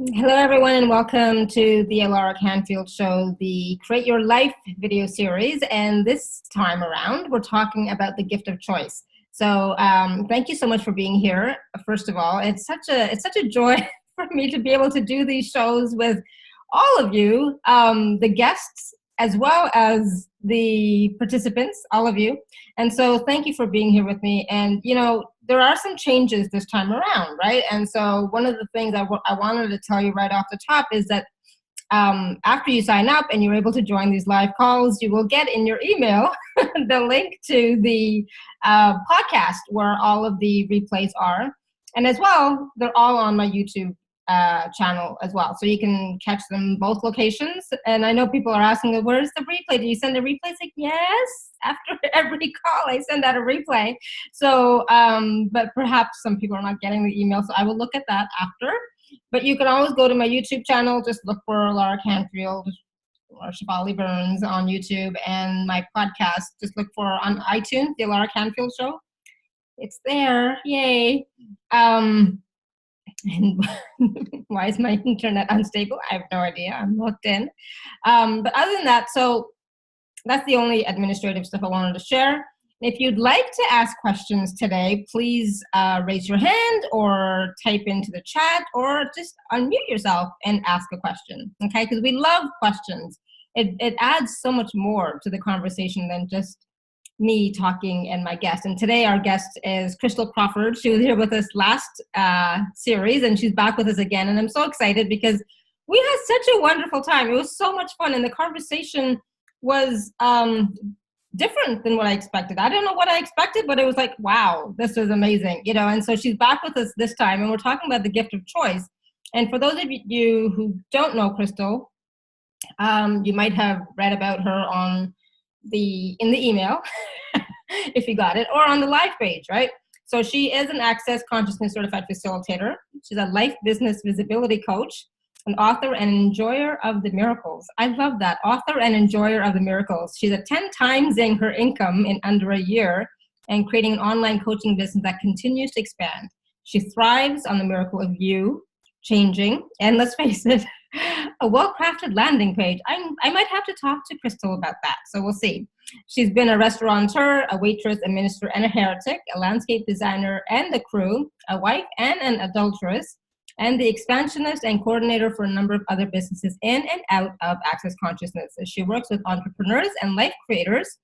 Hello, everyone, and welcome to the Laura Canfield Show, the Create Your Life video series. And this time around, we're talking about the gift of choice. So thank you so much for being here. First of all, it's such a joy for me to be able to do these shows with all of you, the guests, as well as the participants, all of you. And so thank you for being here with me. And, you know, there are some changes this time around, right? And so one of the things I wanted to tell you right off the top is that after you sign up and you're able to join these live calls, you will get in your email the link to the podcast where all of the replays are. And as well, they're all on my YouTube channel as well. So you can catch them both locations. And I know people are asking, where's the replay? Do you send a replay? It's like, yes, after every call, I send out a replay. So, but perhaps some people are not getting the email. So I will look at that after. But you can always go to my YouTube channel. Just look for Laura Canfield or Shefali Burns on YouTube, and my podcast. Just look for on iTunes, the Laura Canfield Show. It's there. Yay. And why is my internet unstable? I have no idea. I'm locked in. But other than that, so that's the only administrative stuff I wanted to share. If you'd like to ask questions today, please raise your hand or type into the chat or just unmute yourself and ask a question, okay? Because we love questions. It adds so much more to the conversation than just me talking and my guest. And today our guest is Christel Crawford. She was here with us last series, and she's back with us again. And I'm so excited because we had such a wonderful time. It was so much fun, and the conversation was different than what I expected. I don't know what I expected, but it was like, wow, this was amazing, you know. And so she's back with us this time, and we're talking about the gift of choice. And for those of you who don't know Christel, you might have read about her in the email, if you got it, or on the live page, right? So she is an Access Consciousness Certified Facilitator. She's a life business visibility coach, an author and enjoyer of the miracles. I love that, author and enjoyer of the miracles. She's at 10 timesing her income in under a year and creating an online coaching business that continues to expand. She thrives on the miracle of you changing, and let's face it, a well-crafted landing page. I might have to talk to Christel about that, so we'll see. She's been a restaurateur, a waitress, a minister, and a heretic, a landscape designer and a crew, a wife and an adulteress, and the expansionist and coordinator for a number of other businesses in and out of Access Consciousness. She works with entrepreneurs and life creators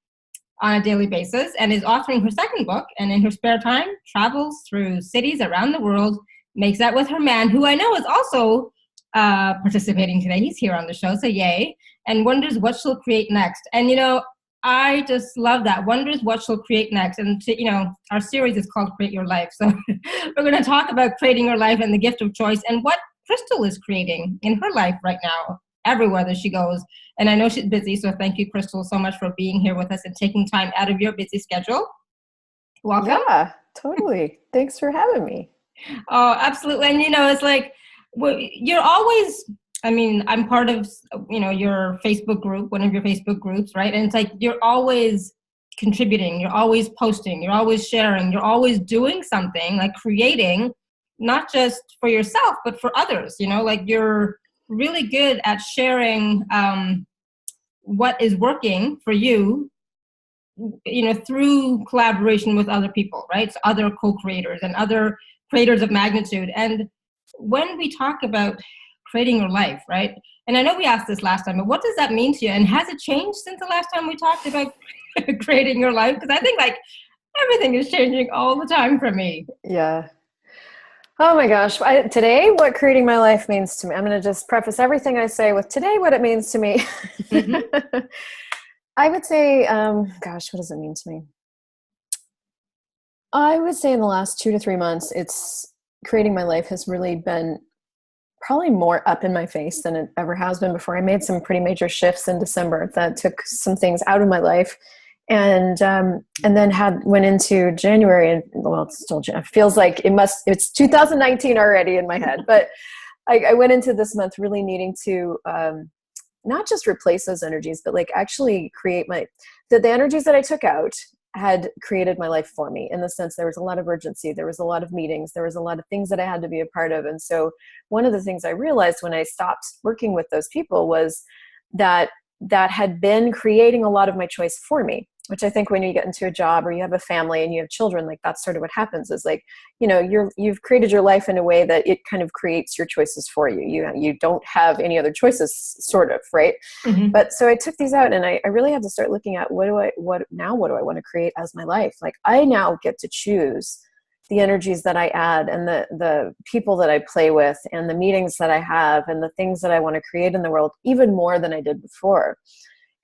on a daily basis and is authoring her second book, and in her spare time, travels through cities around the world, makes out with her man, who I know is also participating today. He's here on the show, so yay, and wonders what she'll create next. And, you know, I just love that. Wonders what she'll create next. And, you know, our series is called Create Your Life. So we're going to talk about creating your life and the gift of choice and what Christel is creating in her life right now, everywhere that she goes. And I know she's busy, so thank you, Christel, so much for being here with us and taking time out of your busy schedule. Welcome. Yeah, totally. Thanks for having me. Oh, absolutely. And, you know, it's like, you're always, I mean, I'm part of, you know, your Facebook group, one of your Facebook groups, right? And it's like, you're always contributing, you're always posting, you're always sharing, you're always doing something, like creating, not just for yourself, but for others, you know, like you're really good at sharing what is working for you, you know, through collaboration with other people, right? So other co-creators and other creators of magnitude. And when we talk about creating your life, right? And I know we asked this last time, but what does that mean to you? And has it changed since the last time we talked about creating your life? Because I think like everything is changing all the time for me. Yeah. Oh my gosh. Today, what creating my life means to me. I'm going to just preface everything I say with today, what it means to me. Mm-hmm. I would say, gosh, what does it mean to me? I would say in the last 2 to 3 months, creating my life has really been probably more up in my face than it ever has been before. I made some pretty major shifts in December that took some things out of my life, and then went into January, and well, it feels like it's 2019 already in my head, but I went into this month really needing to not just replace those energies, but like actually create the energies that I took out had created my life for me, in the sense there was a lot of urgency, there was a lot of meetings, there was a lot of things that I had to be a part of. And so one of the things I realized when I stopped working with those people was that that had been creating a lot of my choice for me, which I think when you get into a job or you have a family and you have children, like that's sort of what happens is like, you know, you've created your life in a way that it kind of creates your choices for you. You don't have any other choices, sort of, right? Mm-hmm. But so I took these out, and I really had to start looking at what do I want to create as my life? Like I now get to choose the energies that I add, and the people that I play with, and the meetings that I have, and the things that I want to create in the world, even more than I did before.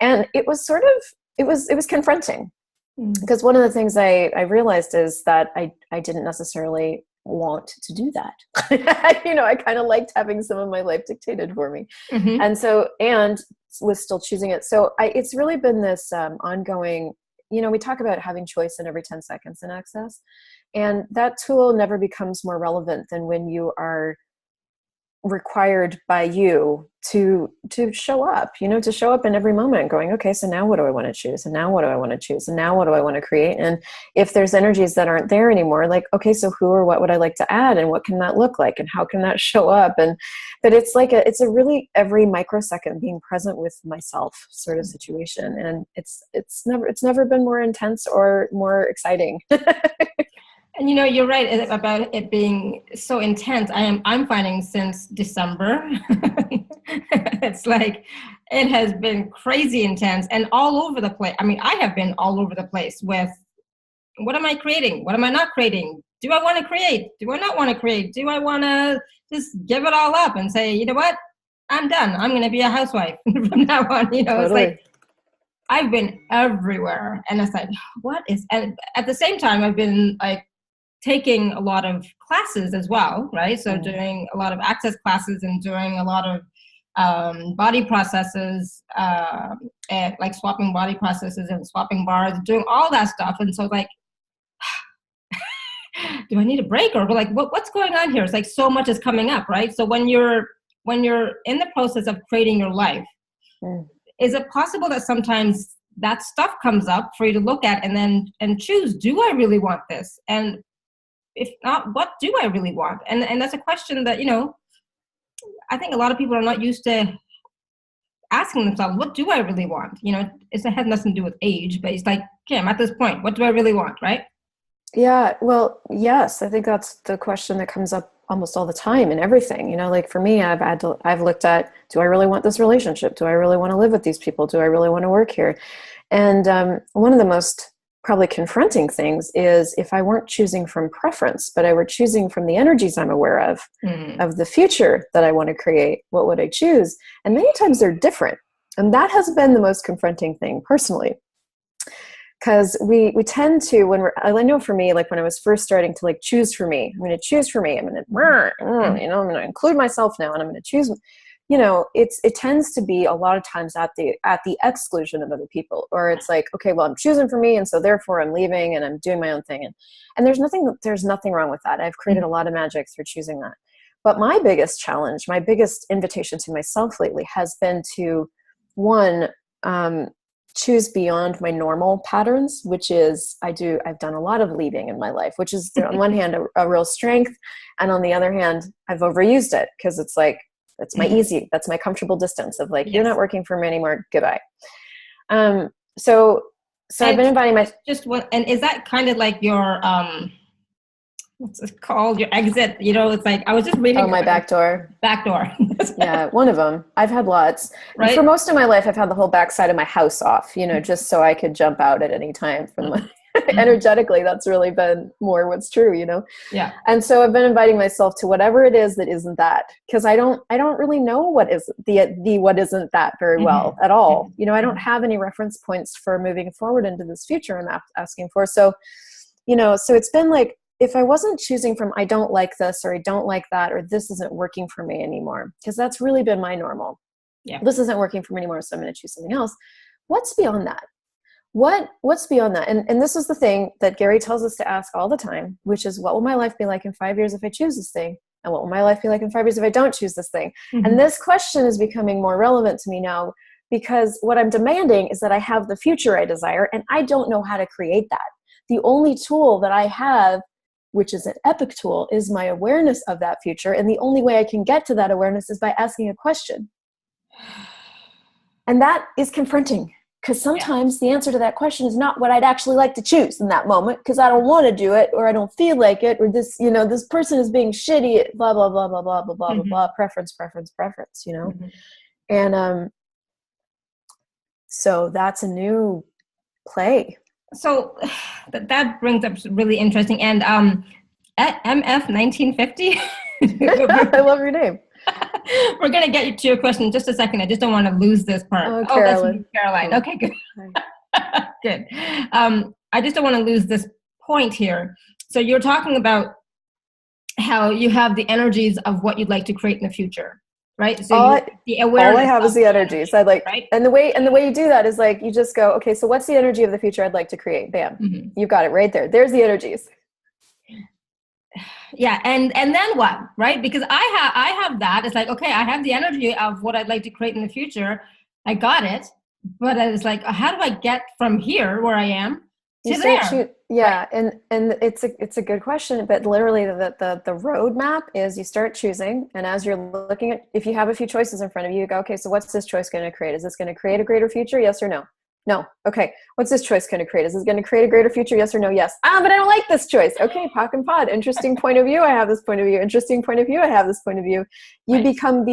And it was sort of, it was confronting, because one of the things I realized is that I didn't necessarily want to do that. You know, I kind of liked having some of my life dictated for me. Mm-hmm. And was still choosing it. So it's really been this ongoing, you know, we talk about having choice in every 10 seconds in Access. And that tool never becomes more relevant than when you are required by you to show up, you know, to show up in every moment going, okay, so now what do I want to choose? And now what do I want to choose? And now what do I want to create? And if there's energies that aren't there anymore, like, okay, so who or what would I like to add? And what can that look like? And how can that show up? And but it's like it's a really every microsecond being present with myself sort of situation. And it's never been more intense or more exciting. And you know, you're right about it being so intense. I'm finding since December, it's like it has been crazy intense and all over the place. I mean, I have been all over the place with what am I creating? What am I not creating? Do I want to create? Do I not want to create? Do I want to just give it all up and say, you know what? I'm done. I'm going to be a housewife from now on. You know, Totally. It's like I've been everywhere, and it's like, what is? And at the same time, I've been like taking a lot of classes as well, right? So doing a lot of Access classes and doing a lot of body processes, and like swapping body processes and swapping bars, doing all that stuff. And so like, do I need a break, or like what's going on here? It's like so much is coming up, right? So when you're in the process of creating your life, is it possible that sometimes that stuff comes up for you to look at and choose, do I really want this? And if not, what do I really want? And that's a question that, you know, I think a lot of people are not used to asking themselves, what do I really want? You know, it has nothing to do with age, but it's like, okay, I'm at this point. What do I really want, right? Yeah, well, yes, I think that's the question that comes up almost all the time in everything. You know, like for me, I've looked at, do I really want this relationship? Do I really want to live with these people? Do I really want to work here? And one of the most probably confronting things is if I weren't choosing from preference, but I were choosing from the energies I'm aware of the future that I want to create, what would I choose? And many times they're different. And that has been the most confronting thing personally. Because we tend to, I know for me, like when I was first starting to like choose for me, I'm going to choose for me, I'm going to, you know, I'm going to include myself now, and I'm going to choose, you know, it tends to be a lot of times at the exclusion of other people, or it's like, okay, well, I'm choosing for me, and so therefore I'm leaving and I'm doing my own thing. And there's nothing wrong with that. I've created a lot of magic through choosing that. But my biggest challenge, my biggest invitation to myself lately has been to, one, choose beyond my normal patterns, which is I've done a lot of leaving in my life, which is on one hand a real strength, and on the other hand I've overused it, because it's like that's my comfortable distance of like, you're not working for me anymore, goodbye. So I've been inviting and is that kind of like your what's it called, your exit? You know, it's like I was just reading my back door. Yeah, one of them. I've had lots. Right? For most of my life, I've had the whole backside of my house off, you know, just so I could jump out at any time from my energetically. That's really been more what's true, you know? Yeah. And so I've been inviting myself to whatever it is that isn't that, because I don't really know what is the what isn't that very well at all. You know, I don't have any reference points for moving forward into this future I'm asking for. So, you know, so it's been like, if I wasn't choosing from I don't like this, or I don't like that, or this isn't working for me anymore, because that's really been my normal. Yeah. This isn't working for me anymore, so I'm going to choose something else. What's beyond that? What's beyond that? And this is the thing that Gary tells us to ask all the time, which is, what will my life be like in 5 years if I choose this thing? And what will my life be like in 5 years if I don't choose this thing? And this question is becoming more relevant to me now, because what I'm demanding is that I have the future I desire, and I don't know how to create that. The only tool that I have, which is an epic tool, is my awareness of that future. And the only way I can get to that awareness is by asking a question. And that is confronting, because sometimes the answer to that question is not what I'd actually like to choose in that moment, because I don't want to do it, or I don't feel like it, or this, this person is being shitty at blah, blah, blah, blah, blah, blah, blah, blah, blah, preference, And so that's a new play. So that brings up really interesting. And at MF 1950, I love your name. We're going to get you to your question in just a second. I just don't want to lose this part. Oh, Caroline. That's Caroline. Okay, good. Good. I just don't want to lose this point here. So you're talking about how you have the energies of what you'd like to create in the future, right? So the awareness. All I have is the energies. I'd like, right? And the way you do that is like, you just go, okay, so what's the energy of the future I'd like to create? Bam. Mm-hmm. You've got it right there. There's the energies. Yeah, and then what, right? Because I have that. It's like, okay, I have the energy of what I'd like to create in the future. I got it, but it's like, how do I get from here where I am to there? Yeah, right? and it's a good question, but literally the roadmap is you start choosing, and as you're looking at, if you have a few choices in front of you, you go, okay, so what's this choice going to create? Is this going to create a greater future? Yes or no? No. Okay. What's this choice going to create? Is this going to create a greater future? Yes or no? Yes. But I don't like this choice. Okay. Pock and pod. Interesting point of view. I have this point of view. Interesting point of view. I have this point of view. You become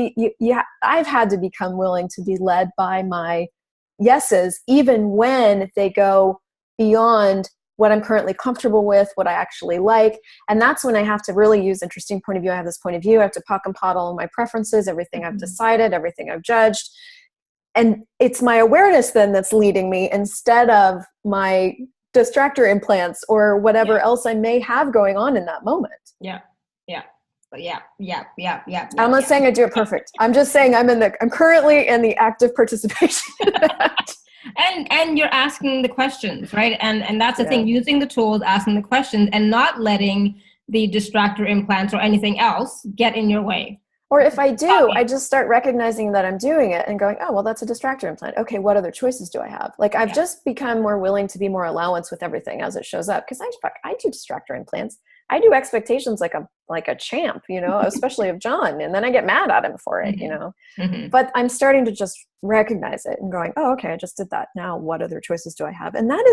I've had to become willing to be led by my yeses, even when they go beyond what I'm currently comfortable with, what I actually like. And that's when I have to really use interesting point of view. I have this point of view. I have to pock and pod all my preferences, everything I've decided, everything I've judged. And it's my awareness then that's leading me, instead of my distractor implants or whatever else I may have going on in that moment. Yeah. I'm not saying I do it perfect. I'm just saying I'm currently in the active participation. And you're asking the questions, right? And that's the thing, using the tools, asking the questions, and not letting the distractor implants or anything else get in your way. Or if I do, I just start recognizing that I'm doing it and going, oh, well, that's a distractor implant. Okay, what other choices do I have? Like, I've just become more willing to be more allowance with everything as it shows up. Because I do distractor implants. I do expectations like a champ, especially of John. And then I get mad at him for it, But I'm starting to just recognize it and going, oh, okay, I just did that. Now, what other choices do I have? And that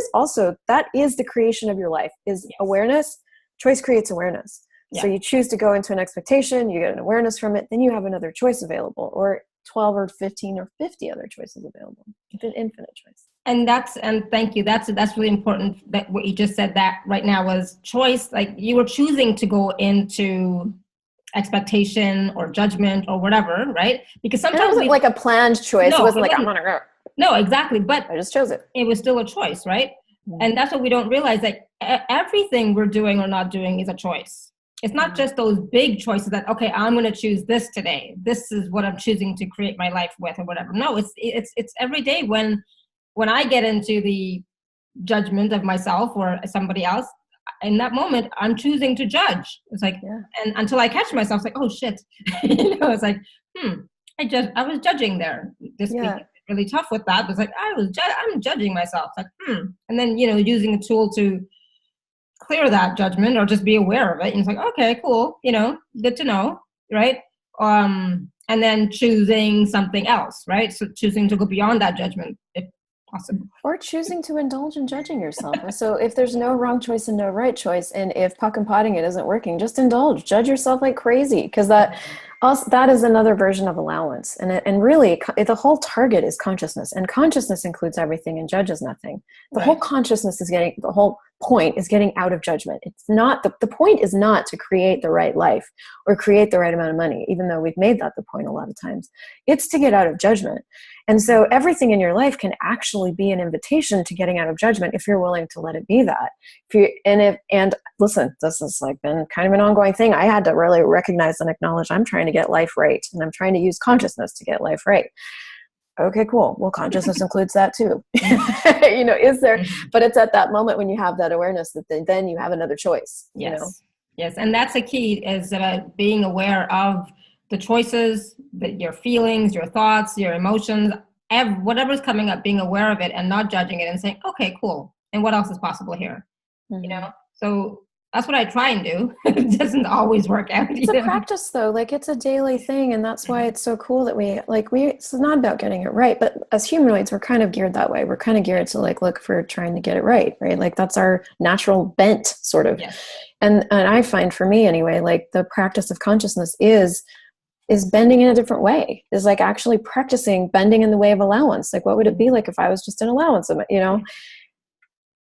is the creation of your life, is awareness. Choice creates awareness. Yeah. So you choose to go into an expectation, you get an awareness from it, then you have another choice available, or 12 or 15 or 50 other choices available. It's an infinite choice. And thank you. That's really important, that what you just said that right now was choice. Like, you were choosing to go into expectation or judgment or whatever, right? Because sometimes it wasn't like a planned choice. It wasn't like, I'm gonna go. No, exactly. But I just chose it. It was still a choice, right? Mm-hmm. And that's what we don't realize, that everything we're doing or not doing is a choice. It's not just those big choices that, okay, I'm going to choose this today. This is what I'm choosing to create my life with, or whatever. No, it's every day when I get into the judgment of myself or somebody else, in that moment, I'm choosing to judge. It's like, and until I catch myself, it's like, oh shit, it's like, I was judging there this week. Really tough with that. It's like, I'm judging myself. Like, and then using a tool to clear that judgment or just be aware of it, and it's like, okay, cool, good to know, right? And then choosing something else, right? So choosing to go beyond that judgment if possible, or choosing to indulge in judging yourself. So if there's no wrong choice and no right choice, and if puck and potting it isn't working, just indulge, judge yourself like crazy, because that is another version of allowance. And really, the whole target is consciousness, and consciousness includes everything and judges nothing. The whole consciousness the whole point is getting out of judgment. It's not the point is not to create the right life or create the right amount of money, even though we've made that the point a lot of times. It's to get out of judgment. And so everything in your life can actually be an invitation to getting out of judgment if you're willing to let it be that. And listen, this has been kind of an ongoing thing. I had to really recognize and acknowledge I'm trying to get life right, and I'm trying to use consciousness to get life right. Okay, cool. Well, consciousness includes that too. Is there, but it's at that moment when you have that awareness that then you have another choice. Yes. And that's the key, is being aware of the choices, your feelings, your thoughts, your emotions, whatever's coming up, being aware of it and not judging it and saying, okay, cool. And what else is possible here? You know? So that's what I try and do. It doesn't always work out. It's a practice though. Like it's a daily thing. And that's why it's so cool that it's not about getting it right, but as humanoids, we're kind of geared that way. We're kind of geared to like, look for trying to get it right. Like that's our natural bent sort of. Yes. And I find for me anyway, like the practice of consciousness is bending in a different way, is like actually practicing bending in the way of allowance. Like what would it be like if I was just in allowance of it, you know?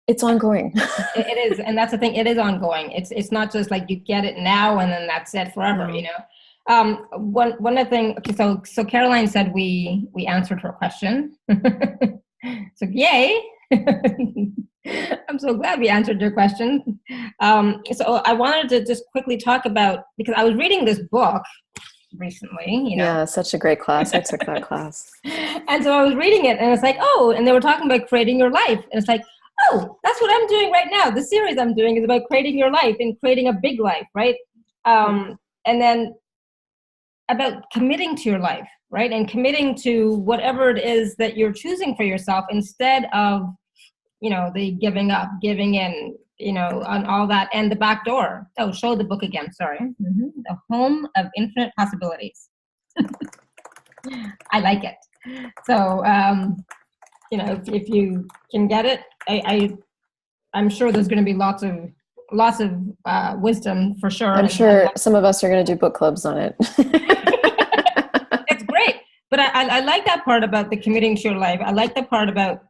It's ongoing. It is. And that's the thing. It is ongoing. It's not just like you get it now and then that's it forever, you know? One other thing, okay, so Caroline said we answered her question. So yay. I'm so glad we answered your question. So I wanted to just quickly talk about, because I was reading this book recently, you know. Yeah, such a great class. I took that class. And so I was reading it and it's like, oh, and they were talking about creating your life. And it's like, oh, that's what I'm doing right now. The series I'm doing is about creating your life and creating a big life, right? And then about committing to your life, right? And committing to whatever it is that you're choosing for yourself instead of, you know, the giving up, giving in, you know, on all that. And the back door. Oh, show the book again, sorry. The Home of Infinite Possibilities. I like it. So, you know, if you can get it, I'm sure there's going to be lots of wisdom for sure. I'm sure some of us are going to do book clubs on it. It's great, but I like that part about the committing to your life. I like the part about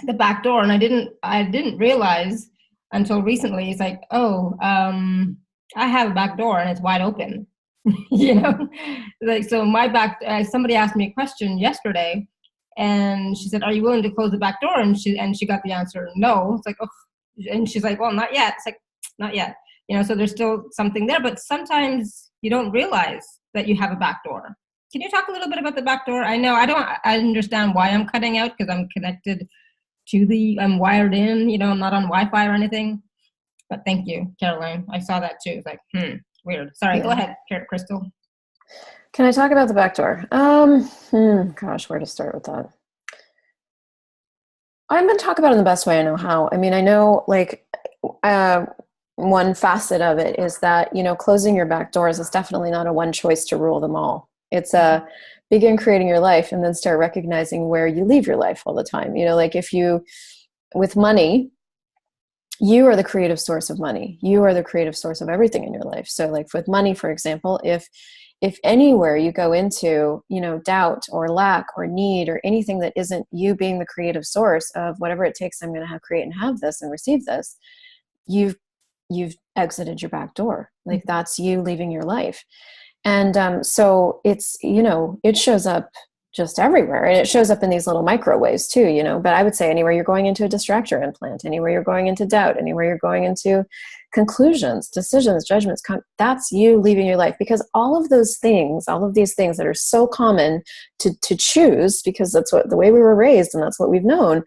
the back door, and I didn't realize until recently. It's like, oh, I have a back door and it's wide open. You know, like so my back. Somebody asked me a question yesterday. And she said, are you willing to close the back door? And she got the answer, no. It's like, oh, and she's like, well, not yet. It's like, not yet. You know, so there's still something there, but sometimes you don't realize that you have a back door. Can you talk a little bit about the back door? I know I understand why I'm cutting out because I'm connected to I'm wired in, you know, I'm not on Wi-Fi or anything. But thank you, Caroline. I saw that too. It's like, weird. Sorry, Go ahead, Christel. Can I talk about the back door? Gosh, where to start with that? I'm going to talk about it in the best way I know how. I mean, I know like one facet of it is that, you know, closing your back doors is definitely not a one choice to rule them all. It's a begin creating your life and then start recognizing where you leave your life all the time. You know, like if you, with money, you are the creative source of money. You are the creative source of everything in your life. So like with money, for example, if anywhere you go into, you know, doubt or lack or need or anything that isn't you being the creative source of whatever it takes, I'm going to create and have this and receive this, you've exited your back door. Like that's you leaving your life. And so it's, you know, it shows up just everywhere. And it shows up in these little micro ways too, you know, but I would say anywhere you're going into a distractor implant, anywhere you're going into doubt, anywhere you're going into conclusions, decisions, judgments, that's you leaving your life. Because all of these things that are so common to choose, because that's the way we were raised and that's what we've known,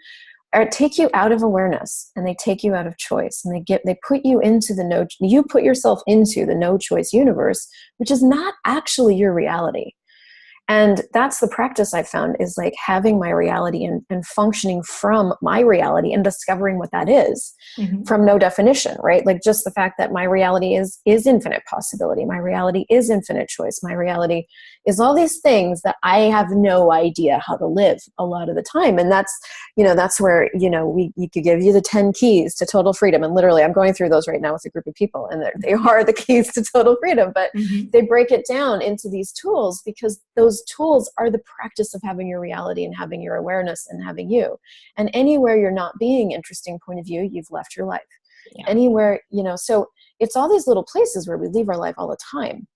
take you out of awareness and they take you out of choice and they put you into you put yourself into the no choice universe, which is not actually your reality. And that's the practice I found is like having my reality and functioning from my reality and discovering what that is from no definition, right? Like just the fact that my reality is infinite possibility. My reality is infinite choice. My reality is all these things that I have no idea how to live a lot of the time. And that's, you know, that's where, you know, we could give you the 10 keys to total freedom. And literally I'm going through those right now with a group of people and they are the keys to total freedom, but they break it down into these tools because those tools are the practice of having your reality and having your awareness and having you. And anywhere you're not being interesting point of view, you've left your life. Yeah. Anywhere, you know, so it's all these little places where we leave our life all the time.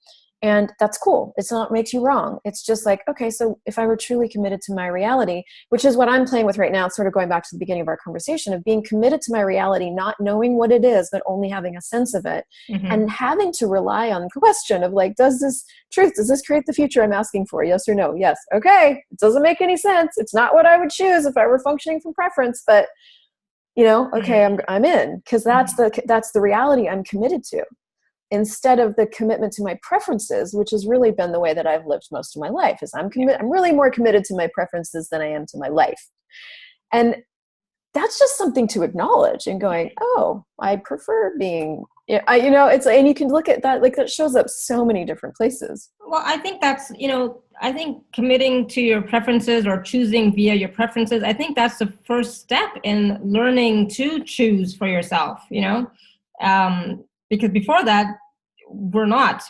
And that's cool. It's not makes you wrong. It's just like, okay, so if I were truly committed to my reality, which is what I'm playing with right now, it's sort of going back to the beginning of our conversation of being committed to my reality, not knowing what it is, but only having a sense of it and having to rely on the question of like, does this create the future I'm asking for? Yes or no? Yes. Okay. It doesn't make any sense. It's not what I would choose if I were functioning from preference, but you know, okay, I'm in because that's the reality I'm committed to. instead of the commitment to my preferences, which has really been the way that I've lived most of my life, is I'm really more committed to my preferences than I am to my life. And that's just something to acknowledge and going, oh, I prefer being, it's, and you can look at that, like that shows up so many different places. Well, I think that's, I think committing to your preferences or choosing via your preferences, I think that's the first step in learning to choose for yourself, because before that, we're not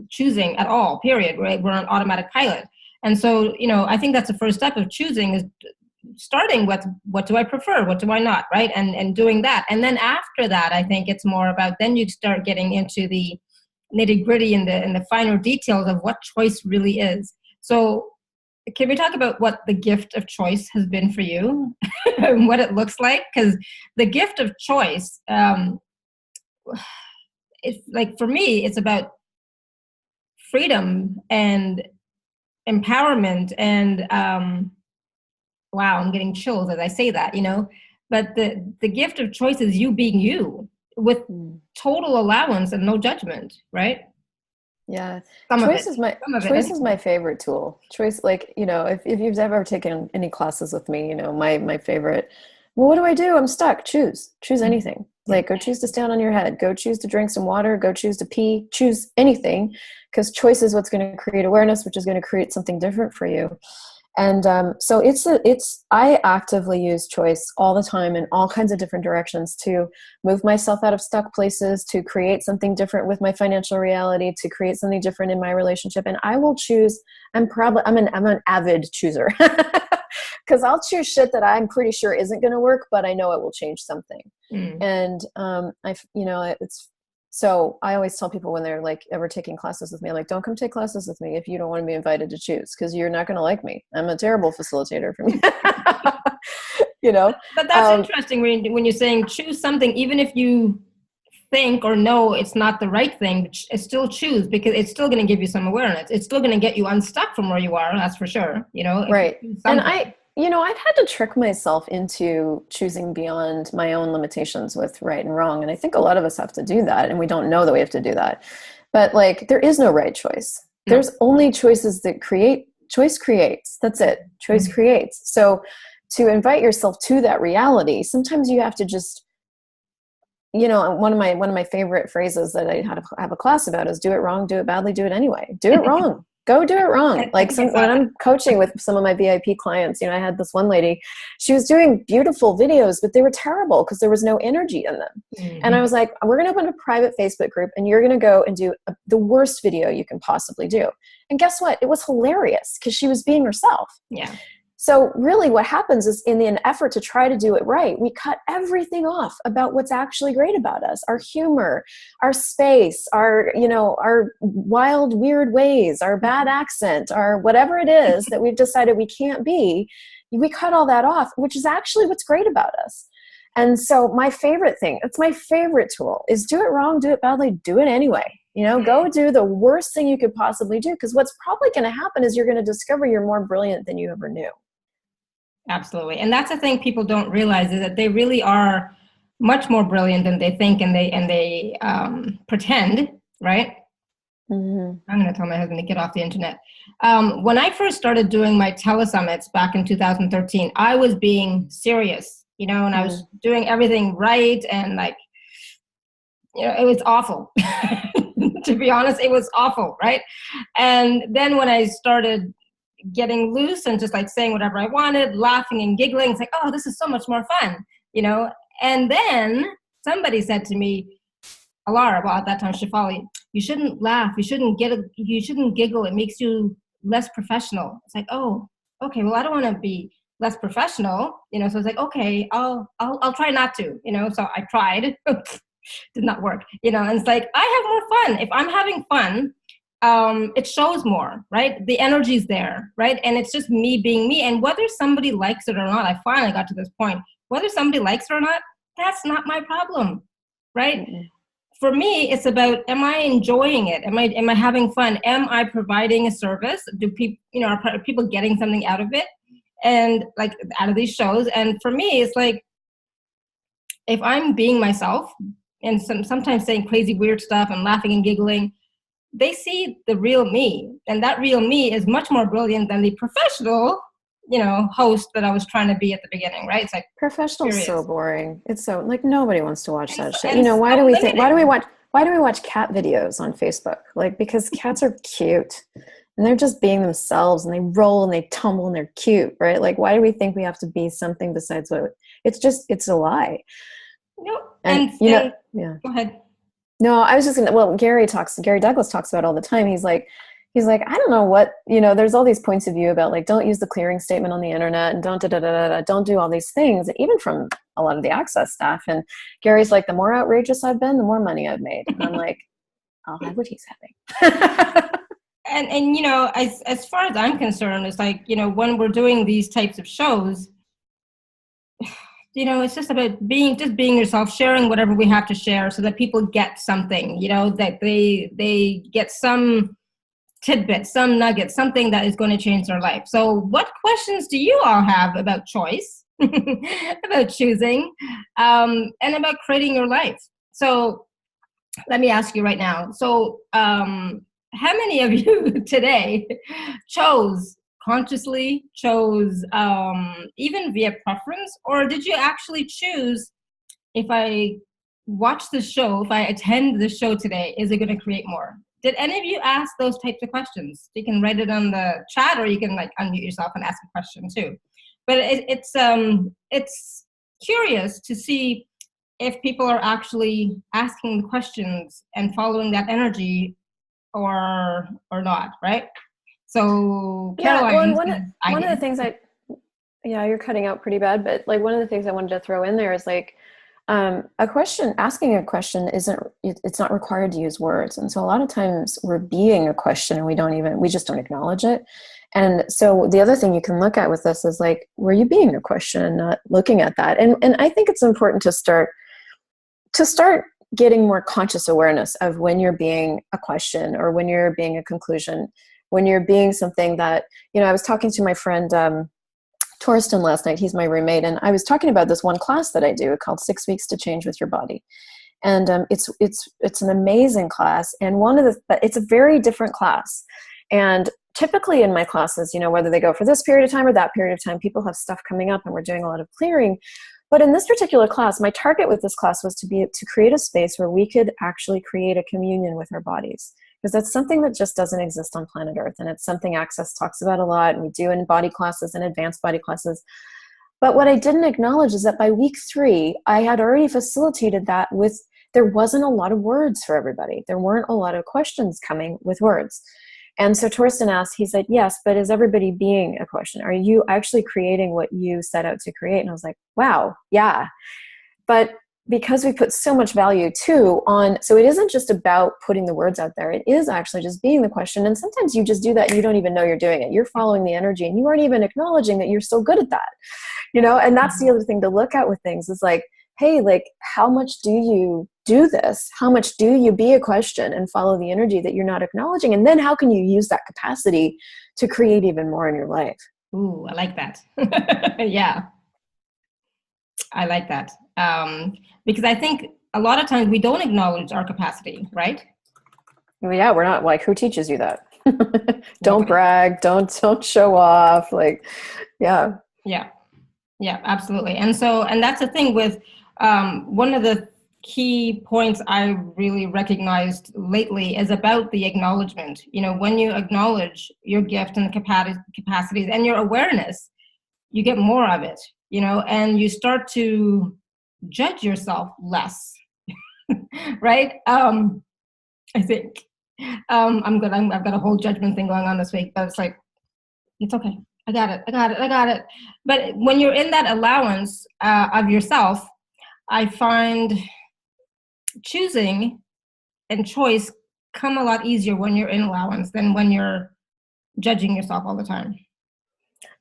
choosing at all, period, right? We're on automatic pilot. And so, I think that's the first step of choosing, is starting with what do I prefer, what do I not, right? And doing that. And then after that, I think it's more about, then you start getting into the nitty gritty and the finer details of what choice really is. So can we talk about what the gift of choice has been for you and what it looks like? Because the gift of choice, it's like, for me, it's about freedom and empowerment and, wow, I'm getting chills as I say that, but the gift of choice is you being you with total allowance and no judgment, right? Yeah. Choice is my favorite tool. Choice, like, if you've ever taken any classes with me, my favorite, well, what do I do? I'm stuck. Choose anything. Like, go choose to stand on your head, go choose to drink some water, go choose to pee, choose anything, because choice is what's going to create awareness, which is going to create something different for you. And so I actively use choice all the time in all kinds of different directions to move myself out of stuck places, to create something different with my financial reality, to create something different in my relationship. And I will choose, I'm an avid chooser because I'll choose shit that I'm pretty sure isn't going to work, but I know it will change something. And so I always tell people when they're like ever taking classes with me, like, don't come take classes with me if you don't want to be invited to choose, because you're not going to like me. I'm a terrible facilitator for me. But that's interesting when you're saying choose something, even if you think or know it's not the right thing, it's still choose, because it's still going to give you some awareness. It's still going to get you unstuck from where you are. That's for sure. Right. And I've had to trick myself into choosing beyond my own limitations with right and wrong. And I think a lot of us have to do that, and we don't know that we have to do that. But like, there is no right choice. No. There's only choices that choice creates. That's it. Choice creates. So to invite yourself to that reality, sometimes you have to just, one of my favorite phrases that I have a class about is do it wrong, do it badly, do it anyway. Do it wrong. Go do it wrong. Like when I'm coaching with some of my VIP clients, I had this one lady, she was doing beautiful videos, but they were terrible because there was no energy in them. And I was like, we're going to open a private Facebook group and you're going to go and do the worst video you can possibly do. And guess what? It was hilarious because she was being herself. Yeah. So really what happens is, in an effort to try to do it right, we cut everything off about what's actually great about us, our humor, our space, our wild, weird ways, our bad accent, our whatever it is that we've decided we can't be. We cut all that off, which is actually what's great about us. And so my favorite thing, it's my favorite tool, is do it wrong, do it badly, do it anyway. Go do the worst thing you could possibly do, because what's probably going to happen is you're going to discover you're more brilliant than you ever knew. Absolutely. And that's the thing people don't realize, is that they really are much more brilliant than they think, and they pretend, right? I'm going to tell my husband to get off the internet. When I first started doing my telesummits back in 2013, I was being serious, and I was doing everything right. And like, it was awful. To be honest, it was awful, right? And then when I started getting loose and just like saying whatever I wanted, laughing and giggling, it's like, oh, this is so much more fun, And then somebody said to me, Alara, well, at that time, Shefali, you shouldn't laugh, you shouldn't giggle, it makes you less professional. It's like, oh, okay, well, I don't want to be less professional, so it's like, okay, I'll try not to, so I tried. Did not work, and it's like, I have more fun if I'm having fun. It shows more, right? The energy's there, right? And it's just me being me. And whether somebody likes it or not, I finally got to this point, whether somebody likes it or not, that's not my problem, right? For me, it's about, am I enjoying it? Am I having fun? Am I providing a service? Do people, are people getting something out of it? And like, out of these shows. And for me, it's like, if I'm being myself, and sometimes saying crazy weird stuff and laughing and giggling, they see the real me, and that real me is much more brilliant than the professional, host that I was trying to be at the beginning, right? It's like Professional's so boring. It's so like nobody wants to watch that shit. Why do we watch cat videos on Facebook? Like, because cats are cute and they're just being themselves and they roll and they tumble and they're cute, right? Like, why do we think we have to be something besides what it's a lie. Yeah. Go ahead. No, I was just gonna, Gary Douglas talks about it all the time. He's like, I don't know what, there's all these points of view about like, don't use the clearing statement on the internet and don't do all these things, even from a lot of the Access staff. And Gary's like, the more outrageous I've been, the more money I've made. And I'm like, I'll have what he's having. and as far as I'm concerned, it's like, when we're doing these types of shows, it's just about being yourself, sharing whatever we have to share so that people get something, that they get some tidbit, some nugget, something that is going to change their life. So what questions do you all have about choice, about choosing, and about creating your life? So let me ask you right now. So how many of you today consciously chose, even via preference, or did you actually choose, if I watch the show, if I attend the show today, is it going to create more? Did any of you ask those types of questions? You can write it on the chat, or you can like unmute yourself and ask a question too. But it's curious to see if people are actually asking the questions and following that energy or not, right? So Caroline, one of the things you're cutting out pretty bad, but like one of the things I wanted to throw in there is like, asking a question it's not required to use words. And so a lot of times we're being a question and we just don't acknowledge it. And so the other thing you can look at with this is like, were you being a question and not looking at that? And I think it's important to start getting more conscious awareness of when you're being a question or when you're being a conclusion, when you're being something that, I was talking to my friend, Torsten last night. He's my roommate, and I was talking about this one class that I do called 6 Weeks to Change with Your Body, and it's an amazing class. And it's a very different class. And typically in my classes, whether they go for this period of time or that period of time, people have stuff coming up, and we're doing a lot of clearing. But in this particular class, my target with this class was to create a space where we could actually create a communion with our bodies. Because that's something that just doesn't exist on planet Earth. And it's something Access talks about a lot, and we do in body classes and advanced body classes. But what I didn't acknowledge is that by week 3, I had already facilitated that there wasn't a lot of words for everybody. There weren't a lot of questions coming with words. And so Torsten asked, he said, yes, but is everybody being a question? Are you actually creating what you set out to create? And I was like, wow, yeah. But because we put so much value too so it isn't just about putting the words out there. It is actually just being the question. And sometimes you just do that and you don't even know you're doing it. You're following the energy and you aren't even acknowledging that you're so good at that, and that's the other thing to look at with things is like, hey, like how much do you do this? How much do you be a question and follow the energy that you're not acknowledging? And then how can you use that capacity to create even more in your life? Ooh, I like that. Yeah. I like that. Because I think a lot of times we don't acknowledge our capacity, right? Well, yeah, we're not like, who teaches you that? Don't brag, don't show off. Like, yeah. Yeah, absolutely. And that's the thing with one of the key points I really recognized lately is about the acknowledgement. When you acknowledge your gift and the capacities and your awareness, you get more of it, and you start to judge yourself less, right? I think I've got a whole judgment thing going on this week, but it's like, it's okay. I got it. But when you're in that allowance of yourself, I find choosing and choice come a lot easier when you're in allowance than when you're judging yourself all the time.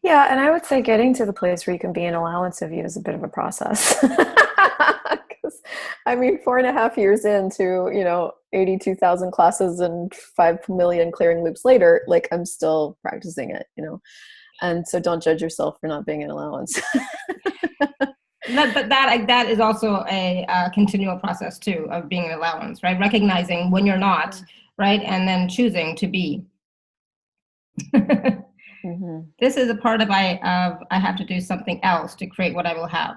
Yeah, and I would say getting to the place where you can be in allowance of you is a bit of a process. Because, 4.5 years into, 82,000 classes and 5 million clearing loops later, like I'm still practicing it, And so don't judge yourself for not being in allowance. But that is also a continual process too of being an allowance, right? Recognizing when you're not, right, and then choosing to be. Mm-hmm. This is a part of I have to do something else to create what I will have.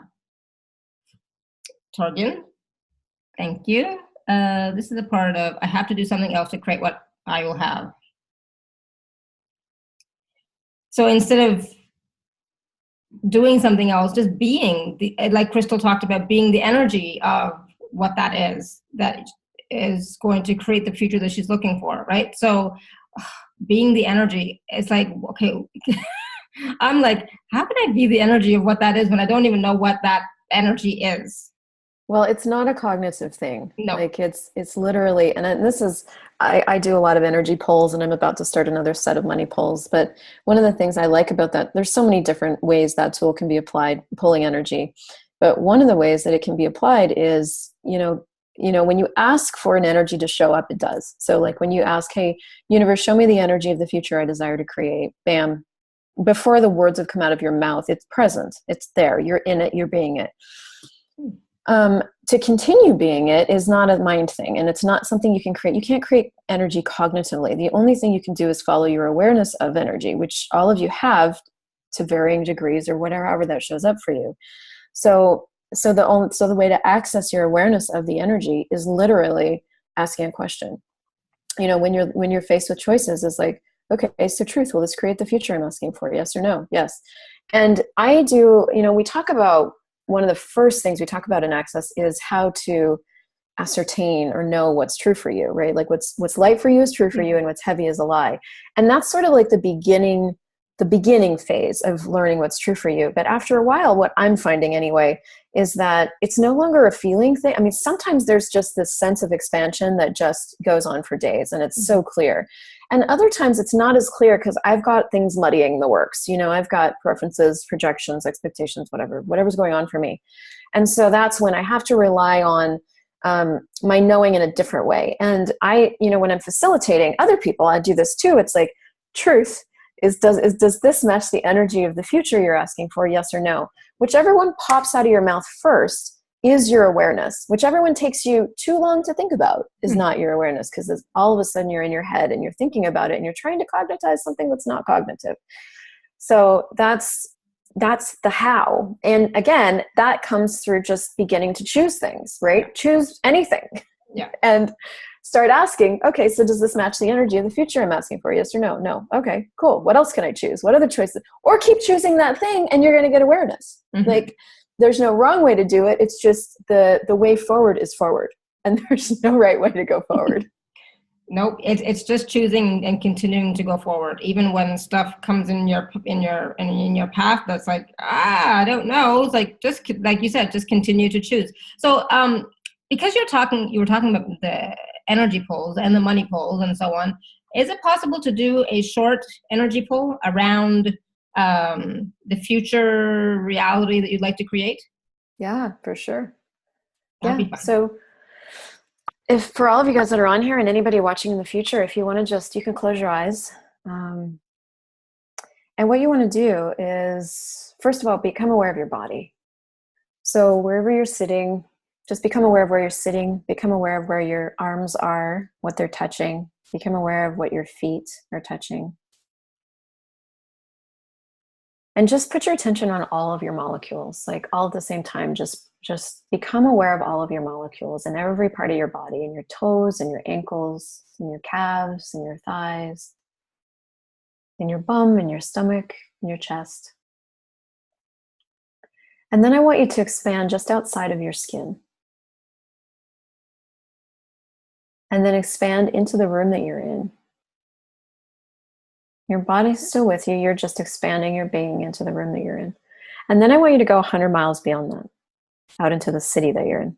Torgen, thank you. This is a part of I have to do something else to create what I will have. So instead of doing something else, just being like Christel talked about, being the energy of what that is going to create the future that she's looking for, right? So being the energy, it's like, okay, I'm like, how can I be the energy of what that is when I don't even know what that energy is? Well, it's not a cognitive thing. No. Like it's literally, and this is, I do a lot of energy polls, and I'm about to start another set of money polls. But one of the things I like about that, there's so many different ways that tool can be applied, pulling energy. But one of the ways that it can be applied is, when you ask for an energy to show up, it does. So like when you ask, hey, universe, show me the energy of the future I desire to create, bam, before the words have come out of your mouth, it's present, it's there, you're in it, you're being it. To continue being it is not a mind thing, and it's not something you can create. You can't create energy cognitively. The only thing you can do is follow your awareness of energy, which all of you have to varying degrees or whatever, however that shows up for you. So the way to access your awareness of the energy is literally asking a question. When you're faced with choices, is like, okay, so truth, will this create the future I'm asking for? Yes or no? Yes. And I do, we talk about, one of the first things we talk about in Access is how to ascertain or know what's true for you, right? Like what's light for you is true for you, and what's heavy is a lie. And that's sort of like the beginning phase of learning what's true for you. But after a while, what I'm finding anyway, is that it's no longer a feeling thing. I mean, sometimes there's just this sense of expansion that just goes on for days, and it's so clear. And other times it's not as clear because I've got things muddying the works. I've got preferences, projections, expectations, whatever's going on for me. And so that's when I have to rely on my knowing in a different way. And when I'm facilitating other people, I do this too. It's like, truth is, does this match the energy of the future you're asking for? Yes or no? Whichever one pops out of your mouth first is your awareness. Whichever one takes you too long to think about is not your awareness, because all of a sudden you're in your head and you're thinking about it and you're trying to cognitize something that's not cognitive. So that's the how. And again, that comes through just beginning to choose things, right? Choose anything. Yeah. And start asking, okay, so does this match the energy of the future I'm asking for? Yes or no? No. Okay, cool. What else can I choose? What other choices? Or keep choosing that thing and you're going to get awareness. Like, there's no wrong way to do it. It's just the way forward is forward, and there's no right way to go forward. Nope. It's just choosing and continuing to go forward, even when stuff comes in your path that's like, I don't know. It's like, just like you said, just continue to choose. So because you were talking about the energy polls and the money polls and so on, is it possible to do a short energy poll around the future reality that you'd like to create? Yeah, for sure. That'd Yeah. be fun. So if for all of you guys that are on here and anybody watching in the future, if you want to you can close your eyes. And what you want to do is, first of all, become aware of your body. So wherever you're sitting, just become aware of where you're sitting, become aware of where your arms are, what they're touching, become aware of what your feet are touching. And just put your attention on all of your molecules, like all at the same time. Just become aware of all of your molecules in every part of your body, in your toes, and your ankles, in your calves, and your thighs, in your bum, in your stomach, in your chest. And then I want you to expand just outside of your skin. And then expand into the room that you're in. Your body's still with you. You're just expanding your being into the room that you're in. And then I want you to go 100 miles beyond that, out into the city that you're in.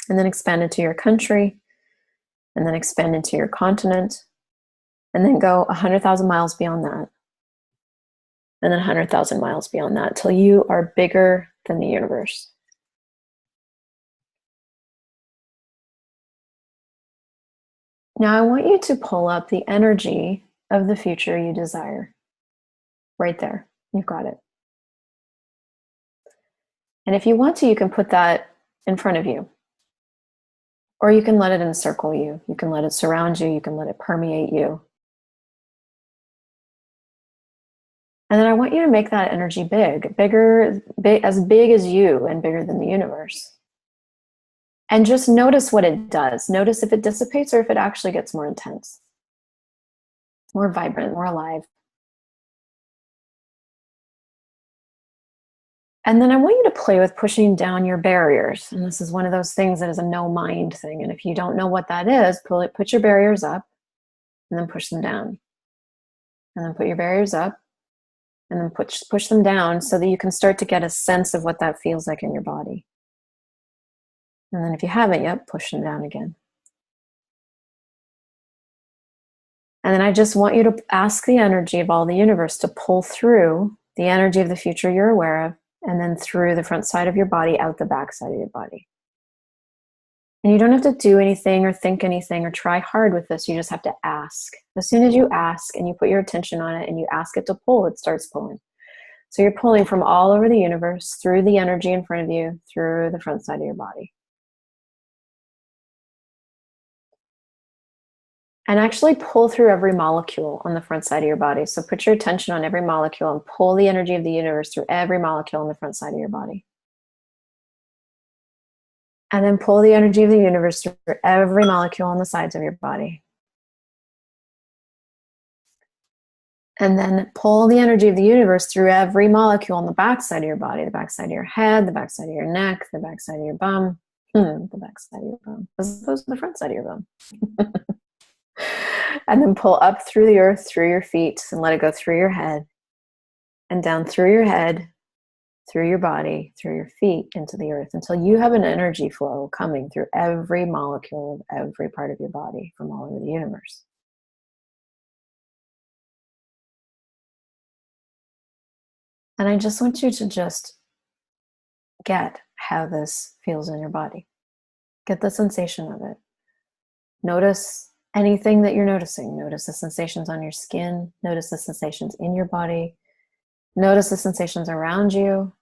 And then expand into your country. And then expand into your continent. And then go 100,000 miles beyond that. And then 100,000 miles beyond that, till you are bigger than the universe. Now I want you to pull up the energy of the future you desire. Right there. You've got it. And if you want to, you can put that in front of you. Or you can let it encircle you. You can let it surround you. You can let it permeate you. And then I want you to make that energy bigger, as big as you and bigger than the universe. And just notice what it does. Notice if it dissipates or if it actually gets more intense, more vibrant, more alive. And then I want you to play with pushing down your barriers. And this is one of those things that is a no mind thing. And if you don't know what that is, put your barriers up and then push them down. And then put your barriers up and then push them down so that you can start to get a sense of what that feels like in your body. And then if you haven't yet, push them down again. And then I just want you to ask the energy of all the universe to pull through the energy of the future you're aware of, and then through the front side of your body, out the back side of your body. And you don't have to do anything or think anything or try hard with this. You just have to ask. As soon as you ask and you put your attention on it and you ask it to pull, it starts pulling. So you're pulling from all over the universe, through the energy in front of you, through the front side of your body. And actually pull through every molecule on the front side of your body. So put your attention on every molecule and pull the energy of the universe through every molecule on the front side of your body. And then pull the energy of the universe through every molecule on the sides of your body. And then pull the energy of the universe through every molecule on the back side of your body, the back side of your head, the back side of your neck, the back side of your bum, the back side of your bum, as opposed to the front side of your bum. And then pull up through the earth, through your feet, and let it go through your head, and down through your head, through your body, through your feet, into the earth, until you have an energy flow coming through every molecule of every part of your body from all over the universe. And I just want you to just get how this feels in your body. Get the sensation of it. Notice anything that you're noticing. Notice the sensations on your skin. Notice the sensations in your body. Notice the sensations around you.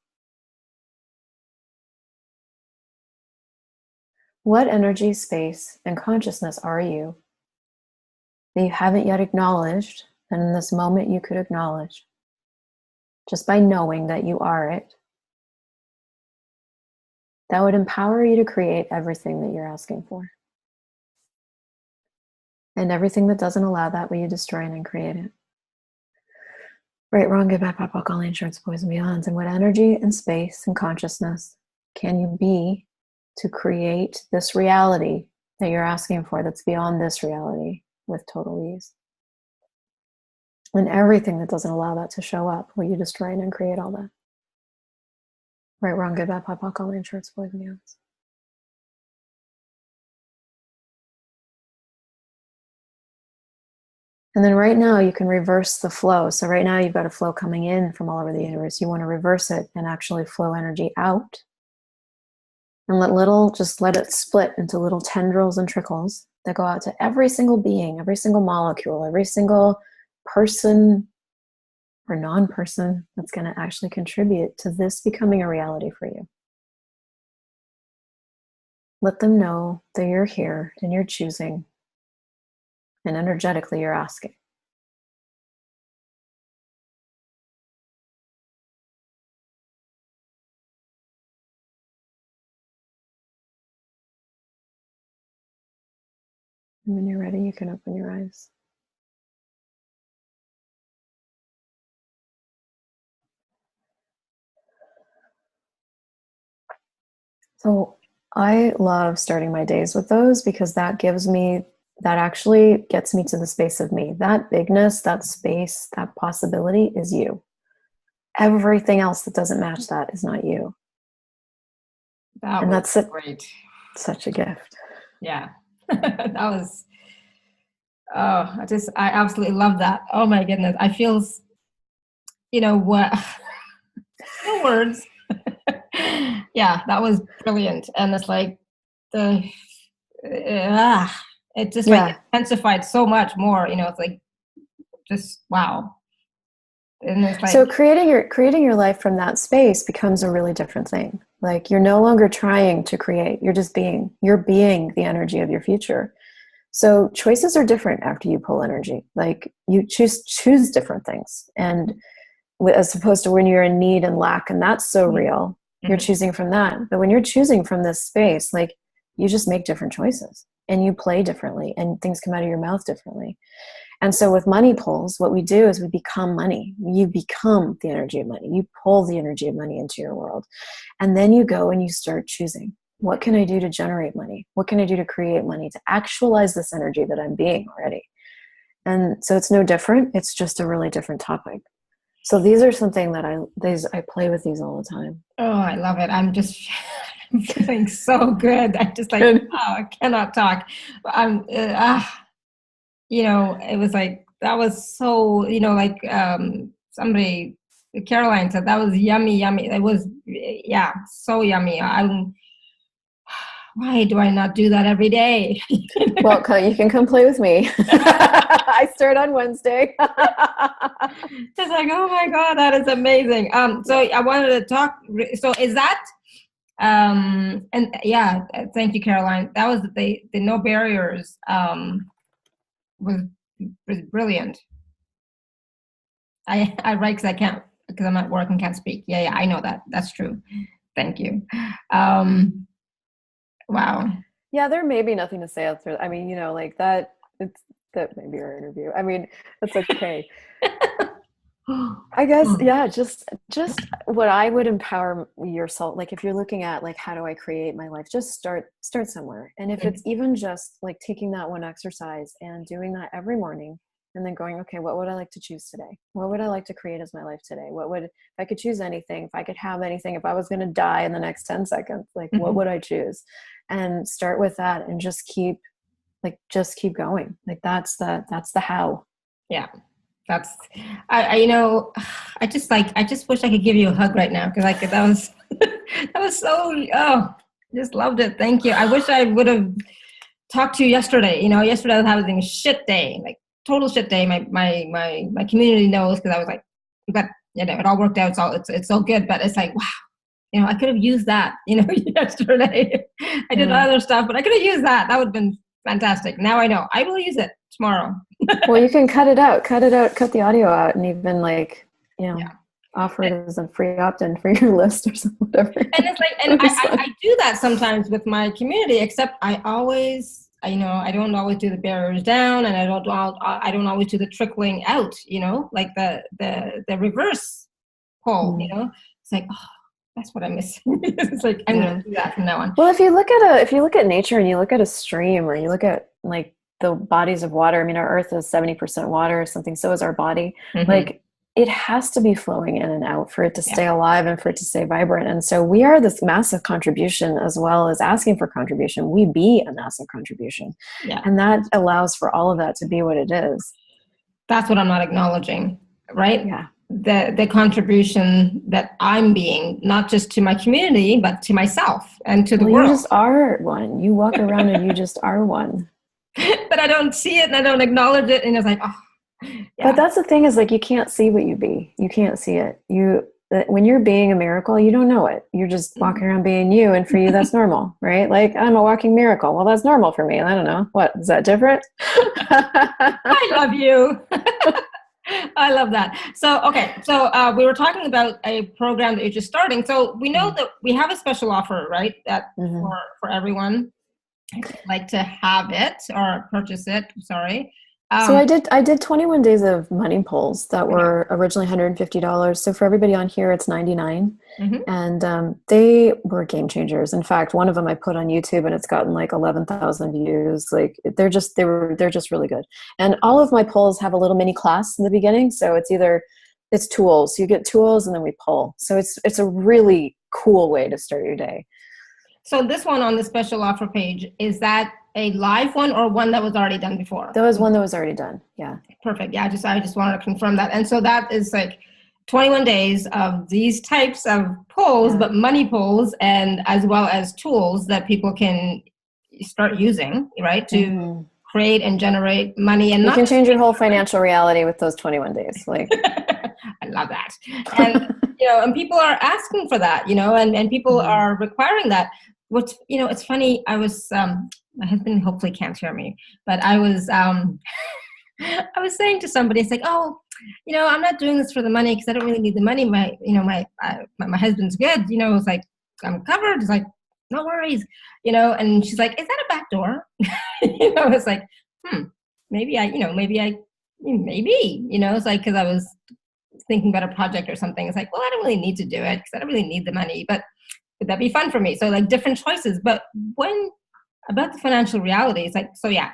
What energy, space, and consciousness are you that you haven't yet acknowledged, and in this moment you could acknowledge, just by knowing that you are it? That would empower you to create everything that you're asking for. And everything that doesn't allow that, will you destroy and create it? Right, wrong, good, bad, pop, all insurance, boys and beyonds. And what energy and space and consciousness can you be to create this reality that you're asking for that's beyond this reality with total ease? And everything that doesn't allow that to show up, will you destroy and create all that? Right, wrong, good, bad, pop, all insurance, boys and beyonds. And then right now you can reverse the flow. So right now you've got a flow coming in from all over the universe. You want to reverse it and actually flow energy out. And just let it split into little tendrils and trickles that go out to every single being, every single molecule, every single person or non-person that's going to actually contribute to this becoming a reality for you. Let them know that you're here and you're choosing. And energetically, you're asking. And when you're ready, you can open your eyes. So I love starting my days with those because that actually gets me to the space of me. That bigness, that space, that possibility is you. Everything else that doesn't match that is not you. And that's great. Such a gift. Yeah. That was, I absolutely love that. Oh my goodness. I feel, what, no words. Yeah, that was brilliant. And it's like it just like intensified so much more, it's like just wow. And it's like, so creating your life from that space becomes a really different thing. Like you're no longer trying to create, you're just being. You're being the energy of your future. So choices are different after you pull energy. Like you choose different things. And as opposed to when you're in need and lack, and that's so real, you're choosing from that. But when you're choosing from this space, like you just make different choices and you play differently and things come out of your mouth differently. And so with money pulls, what we do is we become money. You become the energy of money. You pull the energy of money into your world. And then you go and you start choosing. What can I do to generate money? What can I do to create money, to actualize this energy that I'm being already? And so it's no different. It's just a really different topic. So these are something that I play with these all the time. oh, I love it. I'm just feeling so good. I just like, oh, I cannot talk. I'm, you know, it was like, that was so, you know, like somebody, Caroline said, that was yummy. It was, yeah, so yummy. Why do I not do that every day? Well, you can come play with me. I start on Wednesday. It's like, oh my God, that is amazing. So I wanted to talk. So is that, and yeah, thank you, Caroline. That was the no barriers was brilliant. I write because I can't, because I'm at work and can't speak. Yeah, I know that. That's true. Thank you. Wow. Yeah, there may be nothing to say after. I mean, you know, like that. That may be our interview. I mean, that's okay. I guess, yeah. Just what I would empower yourself. Like, if you're looking at like, how do I create my life? Just start somewhere. And if it's even just like taking that one exercise and doing that every morning, and then going, okay, what would I like to choose today? What would I like to create as my life today? If I could choose anything, if I could have anything, if I was going to die in the next 10 seconds, like what would I choose? And start with that and just keep going. Like that's the how. Yeah. That's, you know, I just wish I could give you a hug right now. Cause like, that was, that was so, oh, just loved it. Thank you. I wish I would have talked to you yesterday. You know, yesterday I was having a shit day, like total shit day. My community knows, cause I was like, but you know, it all worked out. It's so good, but it's like, wow, you know, I could have used that, you know, yesterday. I did other stuff, but I could have used that. That would have been fantastic. Now I know I will use it tomorrow. Well, you can cut the audio out, and even like, you know, offer it as a free opt-in for your list or something, whatever. And it's like, and I do that sometimes with my community, except I don't always do the barriers down, and I don't always do the trickling out, you know, like the reverse pull, you know. It's like, oh, that's what I miss. It's like, I'm going to do that from now on. Well, if you look at nature and you look at a stream, or you look at like the bodies of water, I mean, our earth is 70% water or something. So is our body. Like, it has to be flowing in and out for it to stay alive and for it to stay vibrant. And so we are this massive contribution, as well as asking for contribution. We be a massive contribution. Yeah. And that allows for all of that to be what it is. That's what I'm not acknowledging, right? Yeah. The contribution that I'm being, not just to my community, but to myself and to the world. You just are one. You walk around and you just are one. But I don't see it and I don't acknowledge it. And it's like, oh. Yeah. But that's the thing, is like, you can't see what you be. You can't see it. When you're being a miracle, you don't know it. You're just walking around being you. And for you, that's normal, right? Like, I'm a walking miracle. Well, that's normal for me. I don't know. What, is that different? I love you. I love that. So, okay. So we were talking about a program that you're just starting. So we know that we have a special offer, right? That for everyone like to have it or purchase it. Sorry. So I did 21 days of money pulls that were originally $150. So for everybody on here, it's $99. And they were game changers. In fact, one of them I put on YouTube and it's gotten like 11,000 views. Like they're just really good. And all of my pulls have a little mini class in the beginning. So it's tools. You get tools and then we pull. So it's a really cool way to start your day. So this one on the special offer page, is that a live one or one that was already done before? That was one that was already done. Yeah. Perfect. Yeah. I just wanted to confirm that. And so that is like 21 days of these types of pulls, but money pulls, and as well as tools that people can start using, right? To create and generate money. And you can change your whole financial reality with those 21 days. Like, I love that. And, and people are asking for that, and people are requiring that. What's, it's funny. I was, my husband hopefully can't hear me, but I was, I was saying to somebody, it's like, oh, I'm not doing this for the money because I don't really need the money. My husband's good. It's like, I'm covered. It's like, no worries, and she's like, is that a back door? It's like, maybe, it's like, because I was thinking about a project or something. It's like, well, I don't really need to do it because I don't really need the money, but would that be fun for me? So like different choices. But when about the financial reality, it's like, so yeah,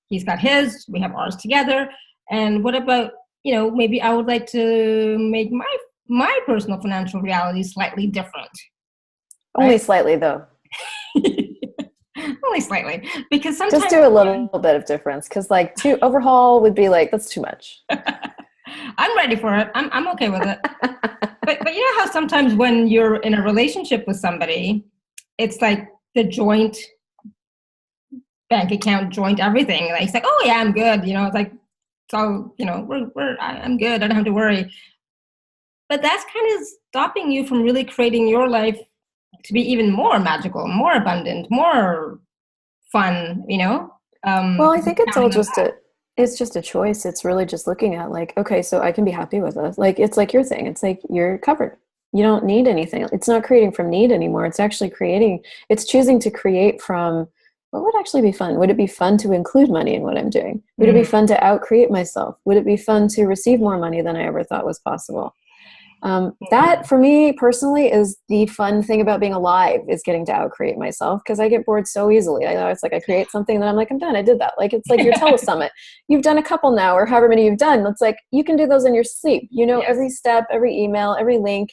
he's got his, we have ours together. And what about, maybe I would like to make my personal financial reality slightly different. Right? Only slightly though. Only slightly, because sometimes just do a little bit of difference, because like to overhaul would be like, that's too much. I'm ready for it. I'm okay with it. but you know how sometimes when you're in a relationship with somebody, it's like the joint bank account, joint everything. Like it's like, oh yeah, I'm good. It's like, so I'm good. I don't have to worry. But that's kind of stopping you from really creating your life to be even more magical, more abundant, more fun, well, I think it's all it's just a choice. It's really just looking at like, okay, so I can be happy with this. Like, it's like your thing. It's like, you're covered. You don't need anything. It's not creating from need anymore. It's actually it's choosing to create from what would actually be fun. Would it be fun to include money in what I'm doing? Would it be fun to out-create myself? Would it be fun to receive more money than I ever thought was possible? That for me personally is the fun thing about being alive, is getting to out-create myself, because I get bored so easily. It's like I create something and then I'm like, I'm done. I did that. Like, it's like your telesummit. You've done a couple now, or however many you've done. It's like you can do those in your sleep. Yes. Every step, every email, every link.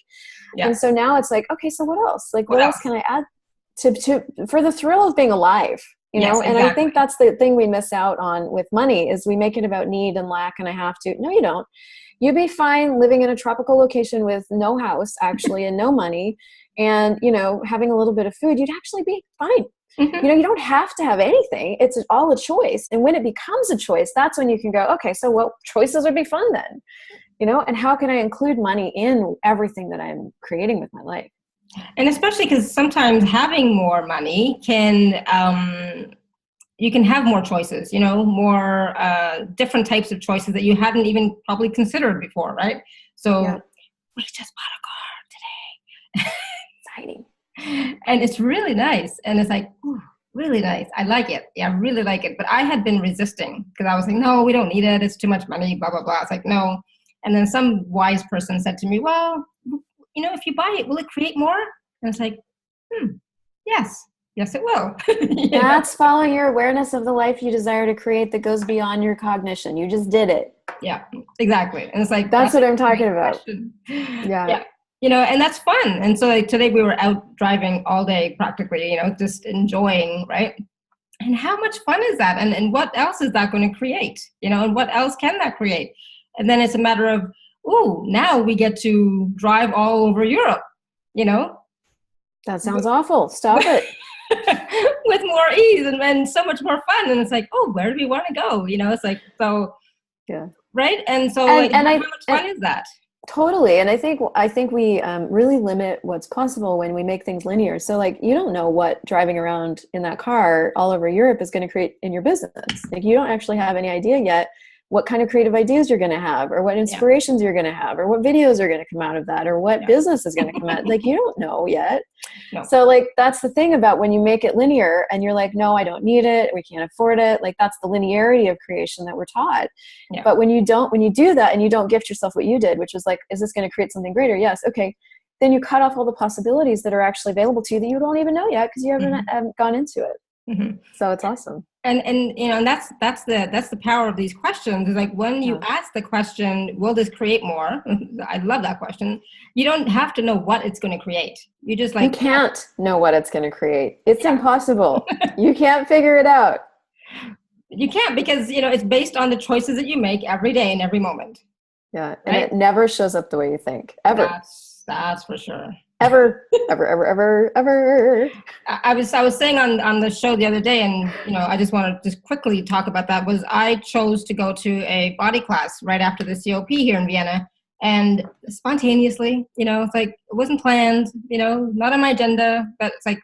Yes. And so now it's like, okay, so what else? Like, what else can I add to for the thrill of being alive? Yes, and exactly. I think that's the thing we miss out on with money, is we make it about need and lack and I have to. No, you don't. You'd be fine living in a tropical location with no house, actually, and no money, and, having a little bit of food. You'd actually be fine. Mm-hmm. You don't have to have anything. It's all a choice. And when it becomes a choice, that's when you can go, okay, so what choices would be fun then? And how can I include money in everything that I'm creating with my life? And especially because sometimes having more money can... you can have more choices, more different types of choices that you hadn't even probably considered before, right? So we just bought a car today. Exciting. And it's really nice. And it's like, ooh, really nice. I like it. Yeah, I really like it. But I had been resisting because I was like, no, we don't need it. It's too much money, blah, blah, blah. It's like, no. And then some wise person said to me, well, if you buy it, will it create more? And it's like, yes. Yes, it will. That's following your awareness of the life you desire to create that goes beyond your cognition. You just did it. Yeah, exactly. And it's like, that's what I'm talking about. Yeah. And that's fun. And so like today we were out driving all day practically, just enjoying, right? And how much fun is that? And what else is that going to create? And what else can that create? And then it's a matter of, now we get to drive all over Europe, That sounds awful. Stop it. With more ease and so much more fun. And it's like, where do we want to go? It's like, so, yeah. Right. And so how much fun is that? Totally. And I think we really limit what's possible when we make things linear. So like, you don't know what driving around in that car all over Europe is going to create in your business. Like, you don't actually have any idea yet what kind of creative ideas you're going to have, or what inspirations you're going to have, or what videos are going to come out of that, or what business is going to come out. Like, you don't know yet. No. So like, that's the thing about when you make it linear and you're like, no, I don't need it. We can't afford it. Like, that's the linearity of creation that we're taught. Yeah. But when you do that and you don't gift yourself what you did, which is like, is this going to create something greater? Yes. Okay. Then you cut off all the possibilities that are actually available to you that you don't even know yet, because you haven't gone into it. Mm-hmm. So it's awesome. And that's the power of these questions, is like, when you ask the question, will this create more? I love that question. You don't have to know what it's going to create. You just like, you can't know what it's going to create. It's impossible. You can't figure it out. You can't, because it's based on the choices that you make every day and every moment. Yeah, and it never shows up the way you think, ever. That's for sure. Ever. I was saying on the show the other day, and I just want to just quickly talk about that, was I chose to go to a body class right after the COP here in Vienna, and spontaneously, it's like, it wasn't planned, not on my agenda, but it's like